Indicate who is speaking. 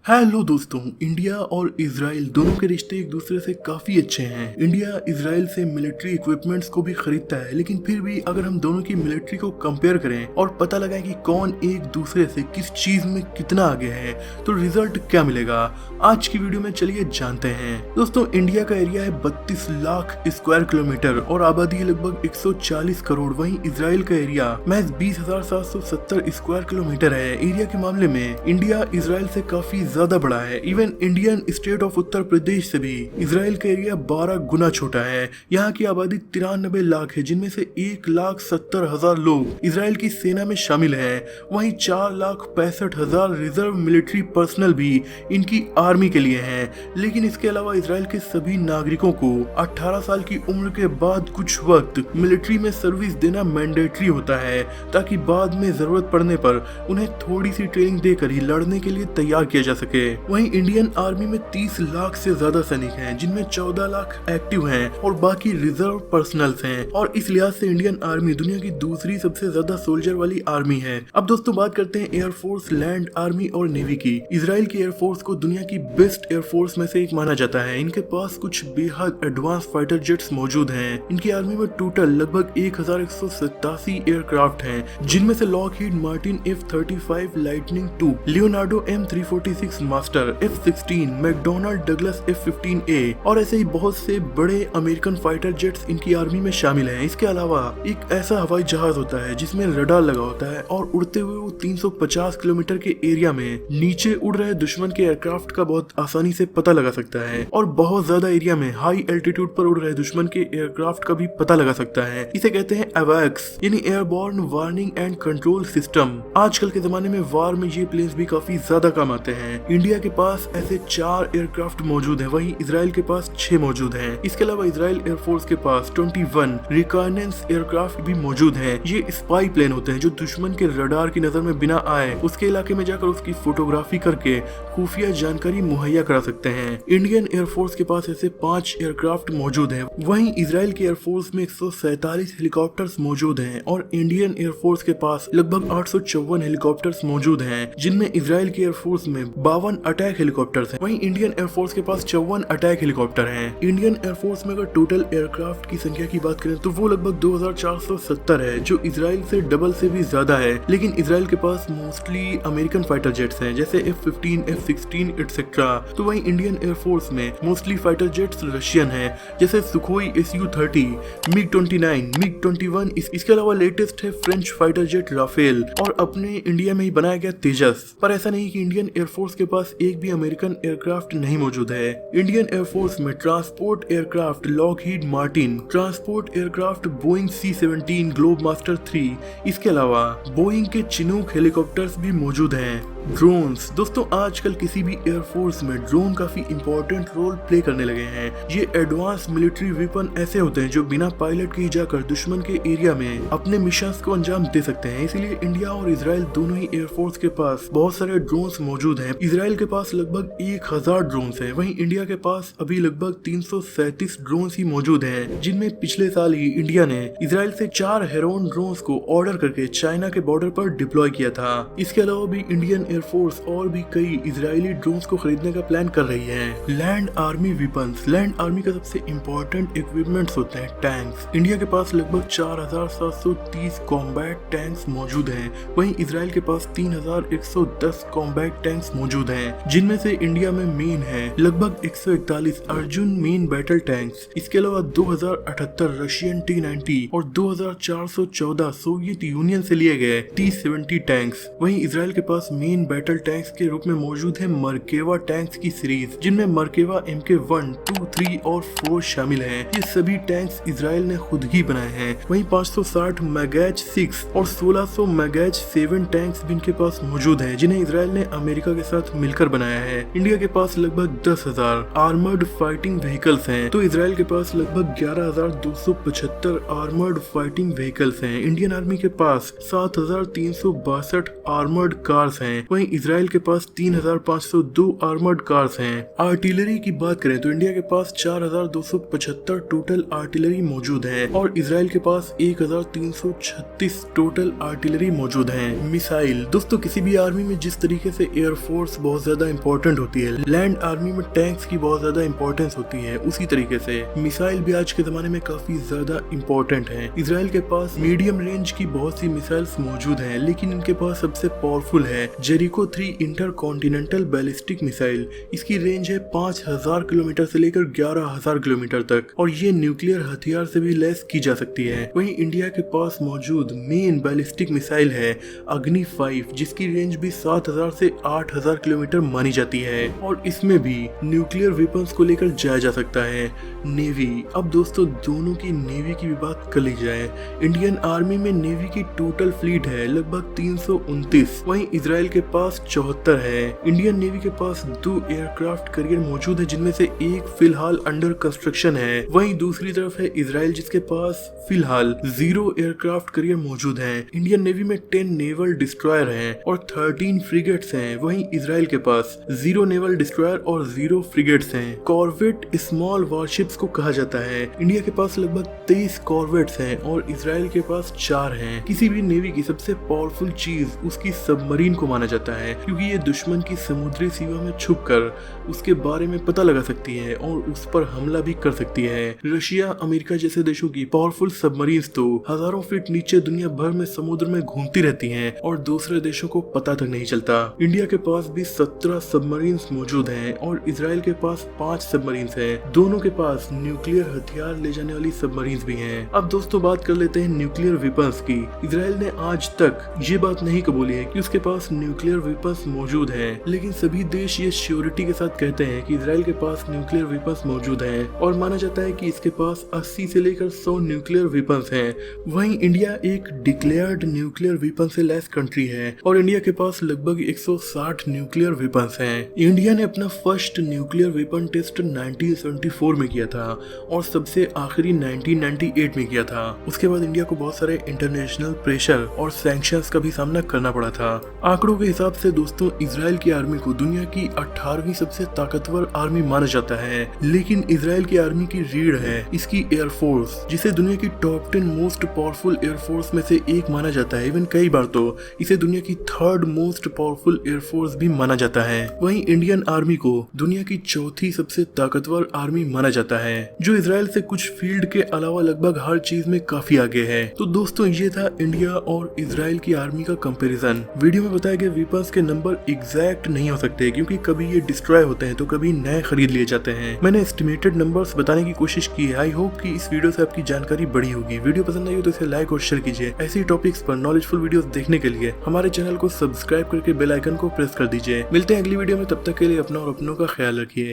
Speaker 1: Hello दोस्तों, India और Israel दोनों के रिश्ते एक दूसरे से काफी अच्छे हैं। इंडिया इजराइल से मिलिट्री इक्विपमेंट्स को भी खरीदता है, लेकिन फिर भी अगर हम दोनों की मिलिट्री को कंपेयर करें और पता लगाएं कि कौन एक दूसरे से किस चीज में कितना आगे है, तो रिजल्ट क्या मिलेगा आज की वीडियो में चलिए जानते हैं। दोस्तों, इंडिया का एरिया है 32 लाख स्क्वायर किलोमीटर और आबादी है लगभग 140 करोड़। वहीं इजराइल का एरिया महज 20,770 स्क्वायर किलोमीटर है। एरिया के मामले में इंडिया इजराइल से काफी ज्यादा बड़ा है। Even Indian state of Uttar Pradesh से भी इजराइल का एरिया 12 गुना छोटा है। यहाँ की आबादी 93 लाख है, जिनमें से 1,70,000 लोग इजराइल की सेना में शामिल हैं। वहीं 4,65,000 रिजर्व मिलिट्री पर्सनल भी इनकी आर्मी के लिए हैं। लेकिन इसके अलावा इजराइल के सभी नागरिकों को 18 साल की उम्र के बाद कुछ वक्त मिलिट्री में सर्विस देना मैंडेटरी होता है, ताकि बाद में जरूरत पड़ने पर उन्हें थोड़ी सी ट्रेनिंग देकर ही लड़ने के लिए तैयार किया जा सके। वहीं इंडियन आर्मी में 30 लाख से ज्यादा सैनिक हैं, जिनमें 14 लाख एक्टिव हैं और बाकी रिजर्व पर्सनल्स हैं। और इस लिहाज से इंडियन आर्मी दुनिया की दूसरी सबसे ज्यादा सोल्जर वाली आर्मी है। अब दोस्तों बात करते हैं एयरफोर्स, लैंड आर्मी और नेवी की। इजराइल की एयरफोर्स को दुनिया की बेस्ट एयरफोर्स में से एक माना जाता है। इनके पास कुछ बेहद एडवांस फाइटर जेट्स मौजूद हैं। इनकी आर्मी में टोटल लगभग 1187 एयरक्राफ्ट हैं, जिनमें से Lockheed Martin F-35 Lightning II, Leonardo M-346 Master, F-16, McDonald Douglas F-15A और ऐसे ही बहुत से बड़े अमेरिकन फाइटर जेट्स इनकी आर्मी में शामिल हैं। इसके अलावा एक ऐसा हवाई जहाज होता है जिसमें रडार लगा होता है और उड़ते हुए वो 350 किलोमीटर के एरिया में नीचे उड़ रहे दुश्मन के एयरक्राफ्ट का बहुत आसानी से पता लगा सकता है और बहुत ज्यादा एरिया में हाई एल्टीट्यूड पर उड़ रहे दुश्मन के एयरक्राफ्ट का भी पता लगा सकता है। इसे कहते हैं एवैक्स, यानी airborne warning and control system. आजकल के जमाने में वार में ये प्लेन्स भी काफी ज्यादा काम आते हैं। इंडिया के पास ऐसे 4 एयरक्राफ्ट मौजूद हैं, वहीं इजराइल के पास 6 मौजूद हैं। इसके अलावा इजराइल एयरफोर्स के पास 21 रिकॉनेंस एयरक्राफ्ट भी मौजूद हैं। ये स्पाई प्लेन होते हैं जो दुश्मन के रडार की नजर में बिना आए उसके इलाके में जाकर उसकी फोटोग्राफी करके खुफिया जानकारी मुहैया करा सकते हैं। इंडियन एयरफोर्स के पास ऐसे 5 एयरक्राफ्ट मौजूद हैं। वहीं इजराइल की एयरफोर्स में 147 हेलीकॉप्टर्स मौजूद हैं और इंडियन एयरफोर्स के पास लगभग 854 हेलीकॉप्टर्स मौजूद हैं, जिनमें इजराइल की एयरफोर्स में 52 अटैक हेलीकॉप्टर्स हैं। वहीं इंडियन एयरफोर्स के पास 54 अटैक हेलीकॉप्टर हैं। इंडियन एयरफोर्स में अगर टोटल एयरक्राफ्ट की संख्या की बात करें तो वो लगभग 2470 है, जो इजराइल से डबल से भी ज्यादा है। लेकिन इजराइल के पास मोस्टली अमेरिकन फाइटर जेट्स हैं, जैसे F-15, F-16 एटसेट्रा। तो वहीं इंडियन एयरफोर्स में मोस्टली फाइटर जेट्स रशियन हैं, जैसे सुखोई Su-30, MiG-29, MiG-21। इसके अलावा लेटेस्ट है फ्रेंच फाइटर जेट राफेल और अपने इंडिया में ही बनाया गया तेजस। पर ऐसा नहीं कि इंडियन एयरफोर्स के पास एक भी अमेरिकन एयरक्राफ्ट नहीं मौजूद है। इंडियन एयरफोर्स में transport aircraft Lockheed Martin, transport aircraft Boeing C-17 Globemaster 3, इसके अलावा बोइंग के चिनूक हेलीकॉप्टर्स भी मौजूद हैं। ड्रोन्स, दोस्तों आजकल किसी भी एयरफोर्स में ड्रोन काफी इंपॉर्टेंट रोल प्ले करने लगे हैं। ये एडवांस मिलिट्री वेपन ऐसे होते हैं जो बिना पायलट के ही जाकर दुश्मन के एरिया में अपने मिशंस को अंजाम दे सकते हैं। इसीलिए इंडिया और इजराइल दोनों ही एयरफोर्स के पास बहुत सारे ड्रोन्स मौजूद हैं। इजराइल के पास लगभग 1000 ड्रोन्स हैं, वहीं इंडिया के पास अभी लगभग 337 ड्रोन्स ही मौजूद हैं, जिनमें पिछले साल ही इंडिया ने इजराइल से 4 हेरोन ड्रोन्स को ऑर्डर करके चाइना के बॉर्डर पर डिप्लॉय किया था। इसके अलावा भी इंडियन एयरफोर्स और भी कई इजरायली ड्रोन्स को खरीदने का प्लान कर रही है। Land army weapons, land army का सबसे इम्पोर्टेंट इक्विपमेंट्स होते हैं टैंक्स। इंडिया के पास लगभग 4730 कॉम्बैट टैंक्स मौजूद हैं, वहीं इजराइल के पास 3110 कॉम्बैट टैंक्स मौजूद हैं, जिनमें से इंडिया में मेन है लगभग 141 अर्जुन मेन बैटल टैंक्स। इसके अलावा 2078 रशियन T-90 और 2414 सोवियत यूनियन से लिए गए T-70 टैंक्स। वहीं इजराइल के पास मेन बैटल टैंक्स के रूप में मौजूद है मर्केवा टैंक्स की सीरीज, जिनमें मर्केवा MK1, 2, 3 और 4 शामिल हैं। ये सभी टैंक्स इजराइल ने खुद ही बनाए हैं। वहीं 560 मैगैज 6 और 1600 मैगैज 7 टैंक्स भी इनके पास मौजूद हैं, जिन्हें इजराइल ने अमेरिका के साथ मिलकर बनाया है। इंडिया के पास लगभग 10,000 आर्मर्ड फाइटिंग व्हीकल्स हैं, तो इजराइल के पास लगभग 11,275 आर्मर्ड फाइटिंग व्हीकल्स हैं। इंडियन आर्मी के पास 7,362 आर्मर्ड कार्स हैं, वहीं इजराइल के पास 3,502 आर्मर्ड कार्स हैं। आर्टिलरी की बात करें तो इंडिया के पास 4,275 टोटल आर्टिलरी मौजूद है और इजराइल के पास 1,336 टोटल आर्टिलरी मौजूद है। मिसाइल, दोस्तों किसी भी आर्मी में जिस तरीके से एयरफोर्स बहुत ज्यादा इंपॉर्टेंट होती है, लैंड आर्मी में टैंक्स की बहुत ज्यादा इंपॉर्टेंस होती है, उसी तरीके से मिसाइल भी आज के जमाने में काफी ज्यादा इंपॉर्टेंट है। इसराइल के पास मीडियम रेंज की बहुत सी मिसाइल्स मौजूद हैं, लेकिन इनके पास सबसे पावरफुल है जेरिको 3 इंटरकॉन्टिनेंटल बैलिस्टिक मिसाइल। इसकी रेंज है 5000 किलोमीटर से लेकर 11000 किलोमीटर तक और ये न्यूक्लियर हथियार से भी लैस की जा सकती है। वहीं इंडिया के पास मौजूद मेन बैलिस्टिक मिसाइल है अग्नि 5, जिसकी रेंज भी 7000 से 8000 किलोमीटर मानी जाती है और इसमें भी न्यूक्लियर वेपन्स को लेकर जाया जा सकता है। नेवी, अब दोस्तों दोनों की नेवी की भी बात कर ली जाए। इंडियन आर्मी में नेवी की टोटल फ्लीट है लगभग 329, वहीं इजराइल के पास 74 है। इंडियन नेवी के पास 2 एयरक्राफ्ट कैरियर मौजूद है, जिनमें से एक फिलहाल अंडर कंस्ट्रक्शन है। वहीं दूसरी तरफ है इजराइल, जिसके पास फिलहाल 0 एयरक्राफ्ट कैरियर मौजूद है। इंडियन नेवी में 10 नेवल डिस्ट्रॉयर हैं और 13 फ्रिगेट्स हैं। वहीं इजराइल के पास 0 नेवल डिस्ट्रॉयर और 0 फ्रिगेट्स हैं। कॉर्वेट स्मॉल वॉरशिप्स को कहा जाता है। इंडिया के पास लगभग 23 कॉर्वेट्स हैं और इजराइल के पास 4 हैं। किसी भी नेवी की सबसे पावरफुल चीज उसकी सबमरीन को माना जाता है, क्योंकि ये दुश्मन की समुद्री सीमा में छुपकर उसके बारे में पता लगा सकती है और उस पर हमला भी कर सकती है। रशिया, अमेरिका जैसे देशों की पावरफुल सबमरीन्स तो हजारों फीट नीचे दुनिया भर में समुद्र में घूमती रहती हैं और दूसरे देशों को पता तक नहीं चलता। इंडिया के पास भी 17 सबमरीन्स मौजूद हैं और इजराइल के पास 5 सबमरीन्स हैं। दोनों के पास न्यूक्लियर हथियार ले जाने वाली सबमरीन्स भी हैं। अब दोस्तों बात कर लेते हैं न्यूक्लियर वेपन्स की। इजराइल ने आज तक ये बात नहीं कबूली है कि उसके पास न्यूक्लियर वेपन्स मौजूद हैं, लेकिन सभी देश ये श्योरिटी के साथ कहते हैं कि इजराइल के पास न्यूक्लियर वेपन्स मौजूद हैं और माना जाता है कि इसके पास 80 से लेकर 100 न्यूक्लियर वेपन्स हैं। वहीं इंडिया एक डिक्लेयर्ड न्यूक्लियर वेपन से लेस कंट्री है और इंडिया के पास लगभग 160 न्यूक्लियर वेपन्स हैं। इंडिया ने अपना फर्स्ट न्यूक्लियर वेपन टेस्ट 1974 में किया था और सबसे आखिरी 1998 में किया था। उसके बाद इंडिया को बहुत सारे इंटरनेशनल प्रेशर और सैंक्शंस का भी सामना करना पड़ा था। आंकड़ों के हिसाब से दोस्तों इजराइल की आर्मी को दुनिया की 18वीं सबसे ताकतवर आर्मी माना जाता है, लेकिन इजराइल की आर्मी की रीढ़ है इसकी एयरफोर्स, जिसे दुनिया की टॉप 10 मोस्ट पावरफुल एयरफोर्स में से एक माना जाता है। इवन कई बार तो इसे दुनिया की 3rd मोस्ट पावरफुल एयरफोर्स भी माना जाता है। वहीं इंडियन आर्मी को दुनिया की 4थी सबसे ताकतवर आर्मी माना जाता है, जो इजराइल से कुछ फील्ड के अलावा लगभग हर चीज में काफी आगे है। तो दोस्तों ये था इंडिया और इजराइल की आर्मी का कंपैरिजन। वीडियो में बताए गए वेपन्स के नंबर एग्जैक्ट नहीं हो सकते, क्योंकि कभी ये डिस्ट्रॉय होते हैं तो कभी नए खरीद लिए जाते हैं। मैंने एस्टिमेटेड नंबर्स बताने की कोशिश की है। आई होप कि इस वीडियो से आपकी जानकारी बढ़ी होगी। वीडियो पसंद आई हो तो इसे लाइक और शेयर कीजिए। ऐसी टॉपिक्स पर नॉलेजफुल वीडियोस देखने के लिए हमारे चैनल को सब्सक्राइब करके बेल आइकन को प्रेस कर दीजिए। मिलते हैं अगली वीडियो में, तब तक के लिए अपना और अपनों का ख्याल रखिए।